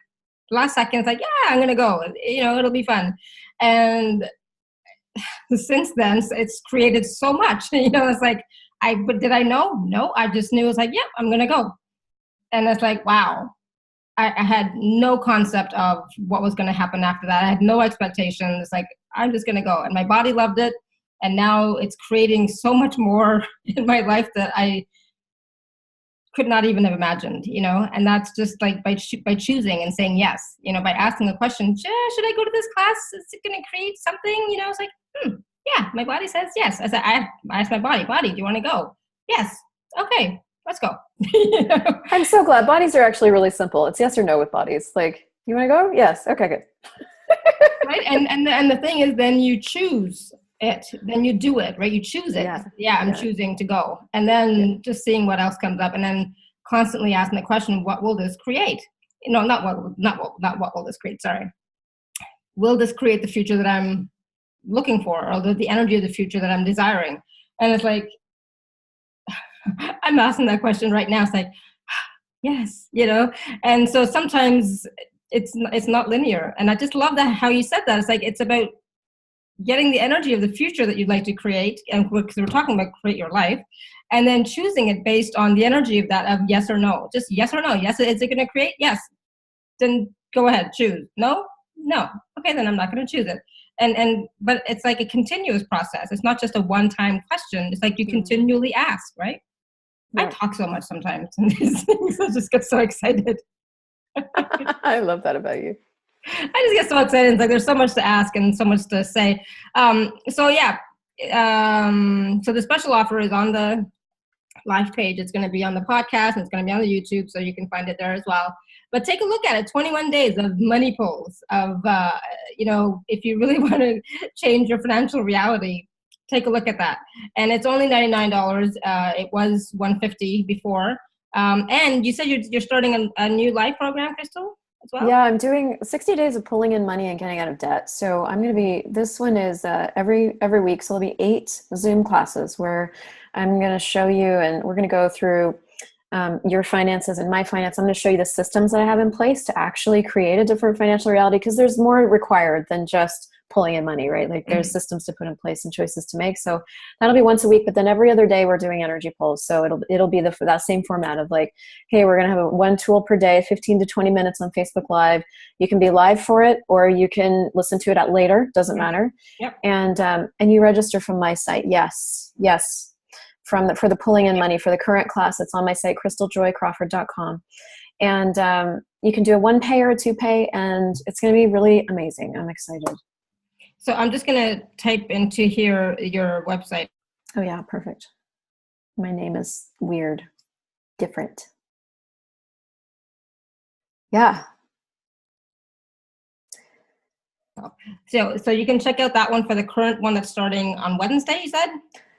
last second, it's like, yeah, I'm going to go, it'll be fun. And since then, it's created so much, it's like, but did I know? No, I just knew. It was like, yep, I'm going to go. And it's like, wow, I had no concept of what was going to happen after that. I had no expectations. It's like, I'm just going to go. And my body loved it. And now it's creating so much more in my life that I could not even have imagined, and that's just like by choosing and saying yes, by asking a question, should I go to this class? Is it going to create something? It's like, yeah, my body says yes. I asked my body, do you want to go? Yes. Okay, let's go. I'm so glad. Bodies are actually really simple. It's yes or no with bodies. Like, you want to go? Yes. Okay, good. Right. And the thing is, then you choose it, then you do it, right? You choose it. I'm choosing to go. And then just seeing what else comes up, and then constantly asking the question, what will this create? Not what will this create, sorry. Will this create the future that I'm looking for, or the energy of the future that I'm desiring? And it's like, I'm asking that question right now. It's like, yes, and so sometimes it's not linear. And I just love that, how you said that. It's like, it's about getting the energy of the future that you'd like to create, and because we're talking about create your life, and then choosing it based on the energy of that, of yes or no, just yes or no. Yes, is it going to create? Yes. Then go ahead, choose. No. Okay, then I'm not going to choose it. But it's like a continuous process. It's not just a one-time question. It's like you continually ask, right? Yeah. I talk so much sometimes, and these things, I just get so excited. I love that about you. I just get so excited. It's like, there's so much to ask and so much to say. So the special offer is on the live page. It's going to be on the podcast, and it's going to be on the YouTube, so you can find it there as well. But take a look at it. 21 days of money pulls, of, if you really want to change your financial reality, take a look at that. And it's only $99. It was $150 before. And you said you're starting a new live program, Christel, as well? Yeah, I'm doing 60 days of pulling in money and getting out of debt. So I'm going to be, this one is every week. So there'll be 8 Zoom classes where I'm going to show you, and we're going to go through your finances and my finance. I'm going to show you the systems that I have in place to actually create a different financial reality, because there's more required than just pulling in money, right? Like, there's systems to put in place and choices to make. So that'll be once a week, but then every other day we're doing energy pulls. So it'll be that same format of like, hey, we're going to have one tool per day, 15 to 20 minutes on Facebook Live. You can be live for it, or you can listen to it at later. Doesn't matter. Yep. And you register from my site. Yes. For the pulling in money for the current class, it's on my site, ChristelJoyCrawford.com. And you can do a 1-pay or a 2-pay, and it's going to be really amazing. I'm excited. So I'm just going to type into here your website. Oh yeah, perfect. My name is weird, different. Yeah. So you can check out that one for the current one that's starting on Wednesday, you said,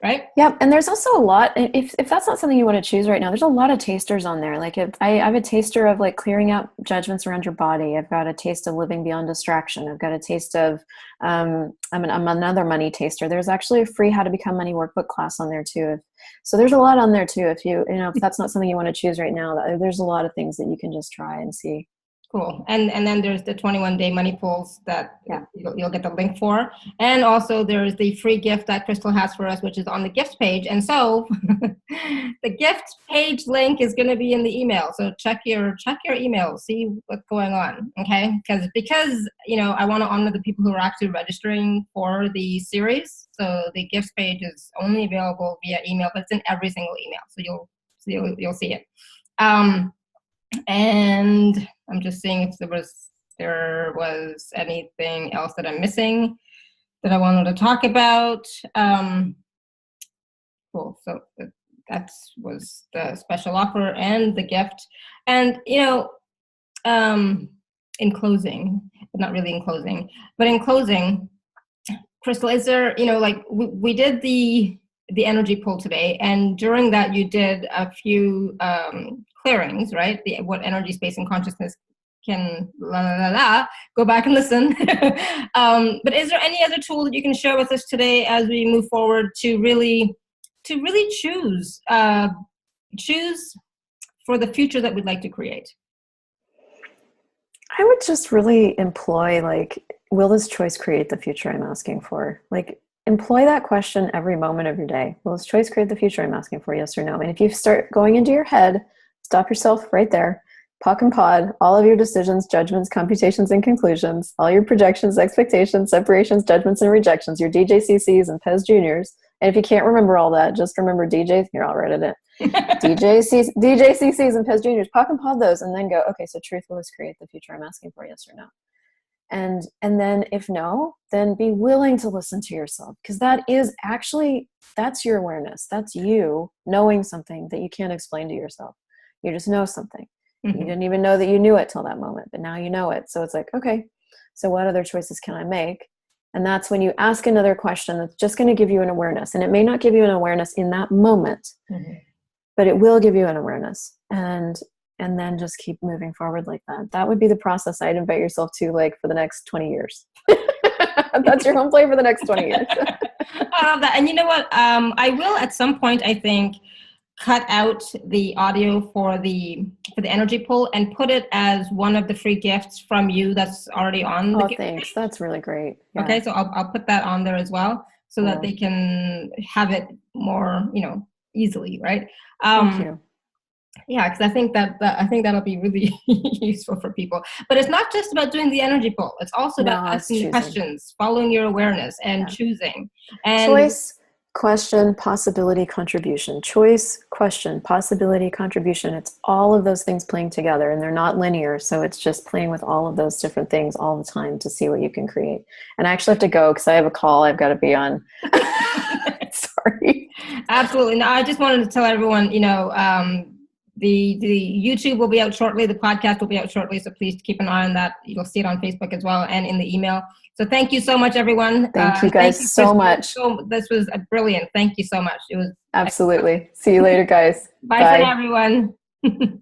right? Yeah, and there's also a lot, if that's not something you want to choose right now, there's a lot of tasters on there. Like, I have a taster of like clearing out judgments around your body. I've got a taste of living beyond distraction. I've got a taste of, I'm another money taster. There's actually a free How to Become Money workbook class on there too. So there's a lot on there too. If that's not something you want to choose right now, there's a lot of things that you can just try and see. Cool. And then there's the 21-day money pulls that you'll get the link for. And also there's the free gift that Christel has for us, which is on the gift page. And so the gift page link is going to be in the email. So check your email, see what's going on. Okay. Because, I want to honor the people who are actually registering for the series. So the gift page is only available via email, but it's in every single email. So you'll see it. And I'm just seeing if there was anything else that I'm missing that I wanted to talk about. Cool. So that was the special offer and the gift. And, in closing, but not really in closing, but in closing, Christel, is there, we did the energy pull today, and during that you did a few clearings, right? What energy, space, and consciousness can go back and listen. But is there any other tool that you can share with us today as we move forward to to really choose for the future that we'd like to create? I would just really employ, like, will this choice create the future I'm asking for? Like, employ that question every moment of your day. Will this choice create the future I'm asking for? Yes or no? And if you start going into your head, stop yourself right there. Puck and pod, all of your decisions, judgments, computations, and conclusions, all your projections, expectations, separations, judgments, and rejections, your DJCCs and PES Juniors. And if you can't remember all that, just remember DJs. Here, I'll write it in. DJCCs and PES Juniors. Puck and pod those, and then go, okay, so truth, will this create the future I'm asking for? Yes or no? And then if no, then be willing to listen to yourself, because that is actually, that's your awareness. That's you knowing something that you can't explain to yourself. You just know something. You didn't even know that you knew it till that moment, but now you know it. So it's like, okay, so what other choices can I make? And that's when you ask another question that's just going to give you an awareness. And it may not give you an awareness in that moment, but it will give you an awareness. And then just keep moving forward like that. That would be the process I'd invite yourself to, like, for the next 20 years. That's your home play for the next 20 years. I love that. And you know what? I will at some point, I think, cut out the audio for the energy poll and put it as one of the free gifts from you that's already on the gift thanks page. That's really great. Yeah. Okay, so I'll put that on there as well, so that they can have it more, easily, right? Thank you. Yeah, because I think that'll be really useful for people. But it's not just about doing the energy poll. It's also about asking the questions, following your awareness, and choosing. And choice, question, possibility, contribution. Choice, question, possibility, contribution. It's all of those things playing together, and they're not linear. So it's just playing with all of those different things all the time to see what you can create. And I actually have to go because I have a call I've got to be on. Sorry. Absolutely. No, I just wanted to tell everyone, the YouTube will be out shortly. The podcast will be out shortly. So please keep an eye on that. You'll see it on Facebook as well, and in the email. So thank you so much, everyone. Thank you guys so much. This was brilliant. Thank you so much. It was absolutely. See you later, guys. Bye for now, everyone.